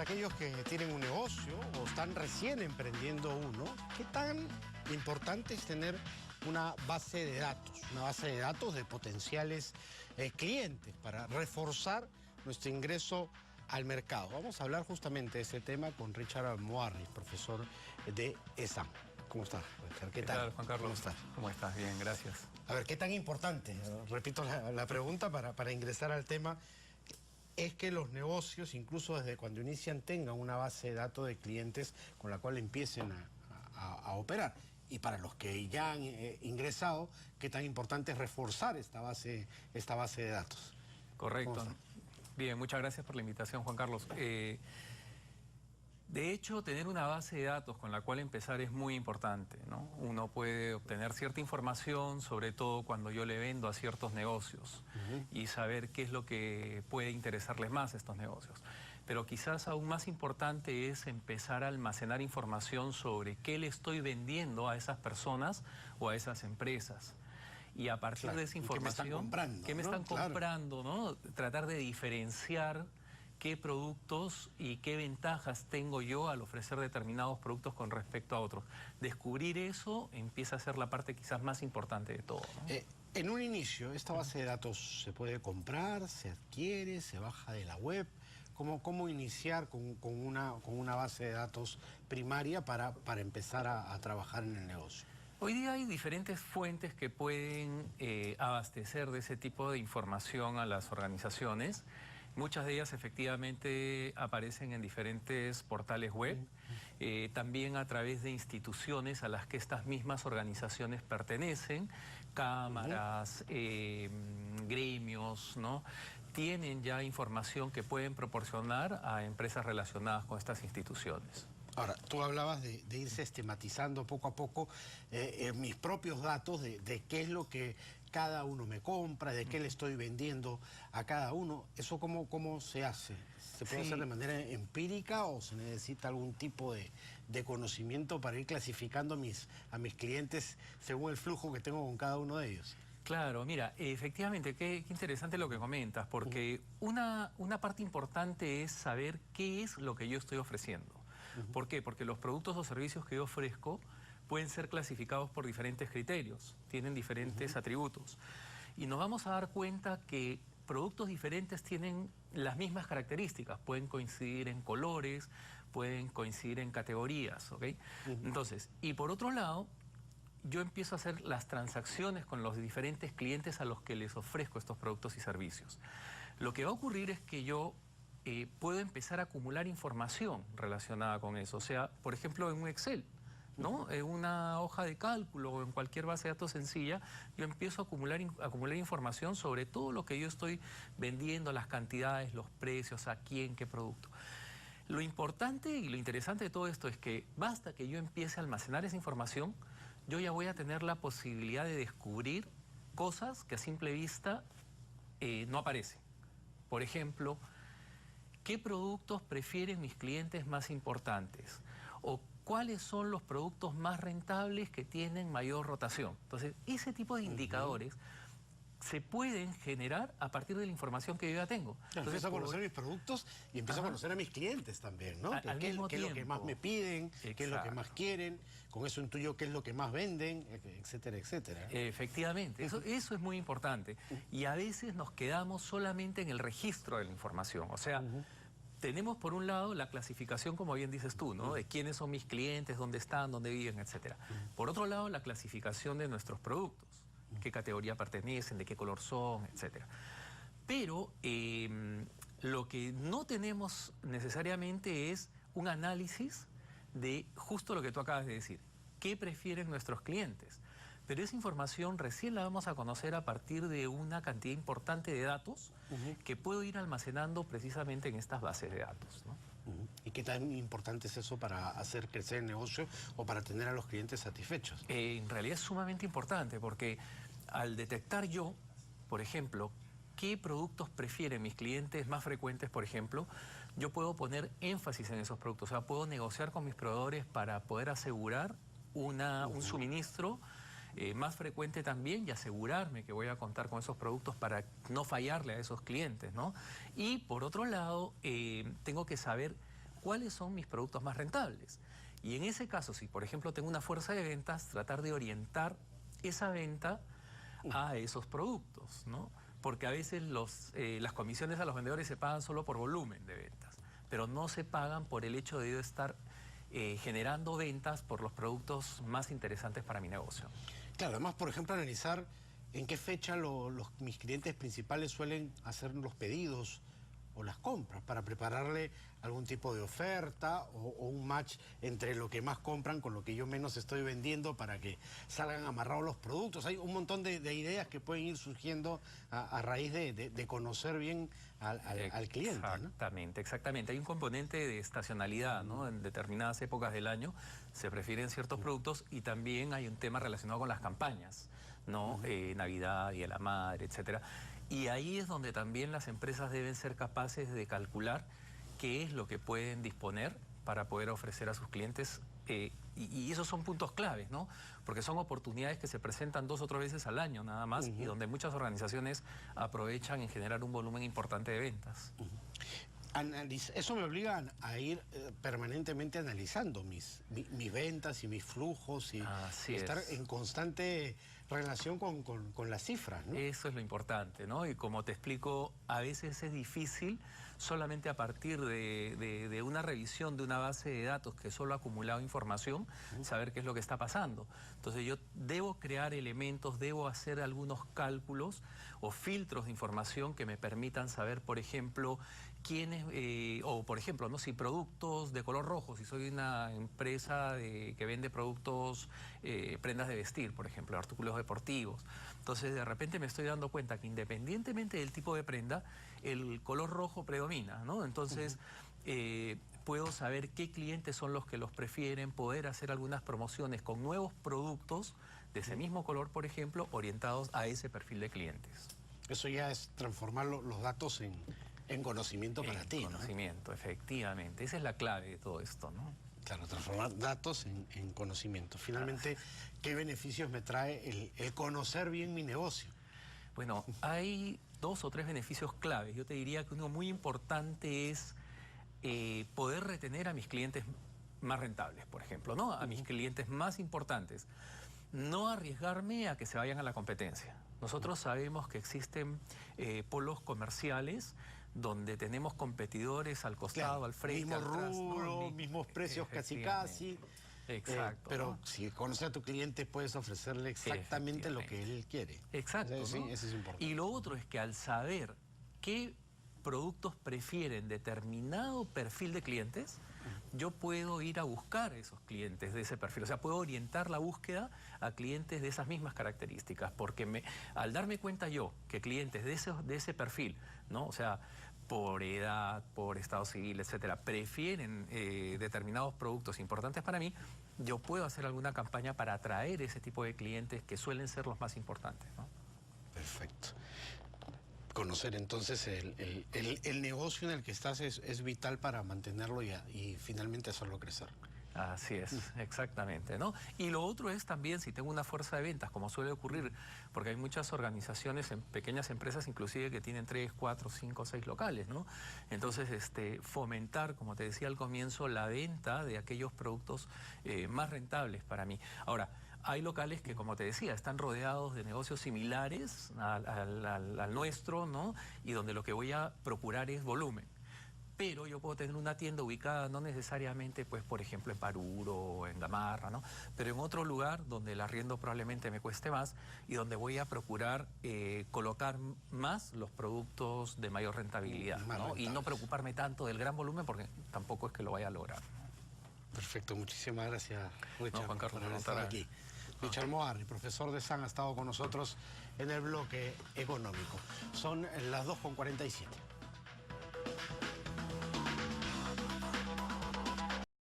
aquellos que tienen un negocio o están recién emprendiendo uno, ¿qué tan importante es tener una base de datos de potenciales clientes para reforzar nuestro ingreso al mercado? Vamos a hablar justamente de ese tema con Richard Moarris, profesor de ESAM. ¿Cómo estás, Richard? ¿Qué tal, Juan Carlos? ¿Cómo estás? ¿Cómo estás? Bien, gracias. A ver, ¿qué tan importante? Repito la pregunta para ingresar al tema. Es que los negocios, incluso desde cuando inician, tengan una base de datos de clientes con la cual empiecen a operar. Y para los que ya han ingresado, qué tan importante es reforzar esta base de datos. Correcto. Bien, muchas gracias por la invitación, Juan Carlos. De hecho, tener una base de datos con la cual empezar es muy importante, ¿no? Uno puede obtener cierta información, sobre todo cuando yo le vendo a ciertos negocios, y saber qué es lo que puede interesarles más a estos negocios. Pero quizás aún más importante es empezar a almacenar información sobre qué le estoy vendiendo a esas personas o a esas empresas. Y a partir de esa información, ¿qué me están comprando, ¿no? Tratar de diferenciar qué productos y qué ventajas tengo yo al ofrecer determinados productos con respecto a otros. Descubrir eso empieza a ser la parte quizás más importante de todo, ¿no? En un inicio, ¿esta base de datos se puede comprar, se adquiere, se baja de la web? ¿Cómo iniciar con una base de datos primaria para empezar a trabajar en el negocio? Hoy día hay diferentes fuentes que pueden abastecer de ese tipo de información a las organizaciones. Muchas de ellas efectivamente aparecen en diferentes portales web, también a través de instituciones a las que estas mismas organizaciones pertenecen, cámaras, gremios, ¿no? Tienen ya información que pueden proporcionar a empresas relacionadas con estas instituciones. Ahora, tú hablabas de ir sistematizando poco a poco mis propios datos de qué es lo que cada uno me compra, de qué le estoy vendiendo a cada uno. ¿Eso cómo se hace? ¿Se puede hacer de manera empírica o se necesita algún tipo de conocimiento para ir clasificando a mis clientes según el flujo que tengo con cada uno de ellos? Claro, mira, efectivamente, qué interesante lo que comentas, porque una parte importante es saber qué es lo que yo estoy ofreciendo. ¿Por qué? Porque los productos o servicios que yo ofrezco pueden ser clasificados por diferentes criterios, tienen diferentes atributos. Y nos vamos a dar cuenta que productos diferentes tienen las mismas características, pueden coincidir en colores, pueden coincidir en categorías, ¿ok? Entonces, y por otro lado, yo empiezo a hacer las transacciones con los diferentes clientes a los que les ofrezco estos productos y servicios. Lo que va a ocurrir es que yo puedo empezar a acumular información relacionada con eso. O sea, por ejemplo, en un Excel, ¿no? En una hoja de cálculo o en cualquier base de datos sencilla, yo empiezo a acumular información sobre todo lo que yo estoy vendiendo, las cantidades, los precios, a quién, qué producto. Lo importante y lo interesante de todo esto es que basta que yo empiece a almacenar esa información, yo ya voy a tener la posibilidad de descubrir cosas que a simple vista no aparecen. Por ejemplo, ¿qué productos prefieren mis clientes más importantes? ¿O cuáles son los productos más rentables que tienen mayor rotación? Entonces, ese tipo de indicadores se pueden generar a partir de la información que yo ya tengo. Entonces, empiezo a conocer mis productos y empiezo a conocer a mis clientes también, ¿no? ¿Qué es lo que más me piden? ¿Qué es lo que más quieren? Con eso intuyo qué es lo que más venden, etcétera, etcétera. Efectivamente, eso es muy importante. Y a veces nos quedamos solamente en el registro de la información. O sea, tenemos por un lado la clasificación, como bien dices tú, ¿no? De quiénes son mis clientes, dónde están, dónde viven, etcétera. Por otro lado, la clasificación de nuestros productos. Qué categoría pertenecen, de qué color son, etcétera. Pero lo que no tenemos necesariamente es un análisis de justo lo que tú acabas de decir. ¿Qué prefieren nuestros clientes? Pero esa información recién la vamos a conocer a partir de una cantidad importante de datos que puedo ir almacenando precisamente en estas bases de datos, ¿no? ¿Y qué tan importante es eso para hacer crecer el negocio o para tener a los clientes satisfechos? En realidad es sumamente importante porque al detectar yo, por ejemplo, qué productos prefieren mis clientes más frecuentes, por ejemplo, yo puedo poner énfasis en esos productos. O sea, puedo negociar con mis proveedores para poder asegurar un suministro más frecuente también y asegurarme que voy a contar con esos productos para no fallarle a esos clientes, ¿no? Y por otro lado, tengo que saber cuáles son mis productos más rentables. Y en ese caso, si por ejemplo tengo una fuerza de ventas, tratar de orientar esa venta a esos productos, ¿no? Porque a veces las comisiones a los vendedores se pagan solo por volumen de ventas, pero no se pagan por el hecho de yo estar generando ventas por los productos más interesantes para mi negocio. Claro, además, por ejemplo, analizar en qué fecha mis clientes principales suelen hacer los pedidos o las compras para prepararle algún tipo de oferta o un match entre lo que más compran con lo que yo menos estoy vendiendo para que salgan amarrados los productos. Hay un montón de ideas que pueden ir surgiendo a raíz de conocer bien al cliente, ¿no? Exactamente, exactamente. Hay un componente de estacionalidad, ¿no? En determinadas épocas del año se prefieren ciertos productos y también hay un tema relacionado con las campañas, ¿no? Navidad, Día de la Madre, etcétera. Y ahí es donde también las empresas deben ser capaces de calcular qué es lo que pueden disponer para poder ofrecer a sus clientes. Y esos son puntos claves, ¿no? Porque son oportunidades que se presentan 2 o 3 veces al año nada más y donde muchas organizaciones aprovechan en generar un volumen importante de ventas. Eso me obliga a ir permanentemente analizando mis ventas y mis flujos y estar en constante relación con las cifras, ¿no? Eso es lo importante, ¿no? Y como te explico, a veces es difícil solamente a partir de una revisión de una base de datos que solo ha acumulado información, saber qué es lo que está pasando. Entonces yo debo crear elementos, debo hacer algunos cálculos o filtros de información que me permitan saber, por ejemplo, quiénes, o por ejemplo, ¿no? Si productos de color rojo, si soy una empresa que vende productos, prendas de vestir, por ejemplo, artículos deportivos. Entonces de repente me estoy dando cuenta que independientemente del tipo de prenda, el color rojo predomina, ¿no? Entonces puedo saber qué clientes son los que los prefieren, poder hacer algunas promociones con nuevos productos de ese mismo color, por ejemplo, orientados a ese perfil de clientes. Eso ya es transformar los datos en conocimiento para ti, ¿no? Conocimiento, efectivamente. Esa es la clave de todo esto, ¿no? Claro, transformar datos en conocimiento. Finalmente, ¿qué beneficios me trae el conocer bien mi negocio? Bueno, hay 2 o 3 beneficios claves. Yo te diría que uno muy importante es poder retener a mis clientes más rentables, por ejemplo, ¿no? A mis clientes más importantes. No arriesgarme a que se vayan a la competencia. Nosotros sabemos que existen polos comerciales donde tenemos competidores al costado, claro, al frente, mismo atrás, rubro, ¿no? mismos precios casi. Exacto. Pero ¿no? si conoces a tu cliente puedes ofrecerle exactamente lo que él quiere. Exacto. O sea, ¿no? eso es importante. Y lo otro es que al saber qué productos prefieren determinado perfil de clientes, yo puedo ir a buscar esos clientes de ese perfil. O sea, puedo orientar la búsqueda a clientes de esas mismas características, porque al darme cuenta yo que clientes de ese perfil, ¿no? O sea, por edad, por estado civil, etcétera, prefieren determinados productos importantes para mí, yo puedo hacer alguna campaña para atraer ese tipo de clientes que suelen ser los más importantes, ¿no? Perfecto. Conocer entonces el negocio en el que estás es vital para mantenerlo y finalmente hacerlo crecer. Así es, exactamente, ¿no? Y lo otro es también si tengo una fuerza de ventas, como suele ocurrir, porque hay muchas organizaciones, pequeñas empresas inclusive que tienen 3, 4, 5, 6 locales, ¿no? Entonces, fomentar, como te decía al comienzo, la venta de aquellos productos más rentables para mí. Ahora, hay locales que, como te decía, están rodeados de negocios similares al nuestro, ¿no? Y donde lo que voy a procurar es volumen. Pero yo puedo tener una tienda ubicada no necesariamente, pues, por ejemplo, en Paruro o en Gamarra, ¿no? Pero en otro lugar donde el arriendo probablemente me cueste más y donde voy a procurar colocar más los productos de mayor rentabilidad, ¿no? Y no preocuparme tanto del gran volumen porque tampoco es que lo vaya a lograr. Perfecto, muchísimas gracias, Richard, Juan Carlos, por haber estado aquí. Richard Moharry, profesor de SAN, ha estado con nosotros en el bloque económico. Son las 2:47.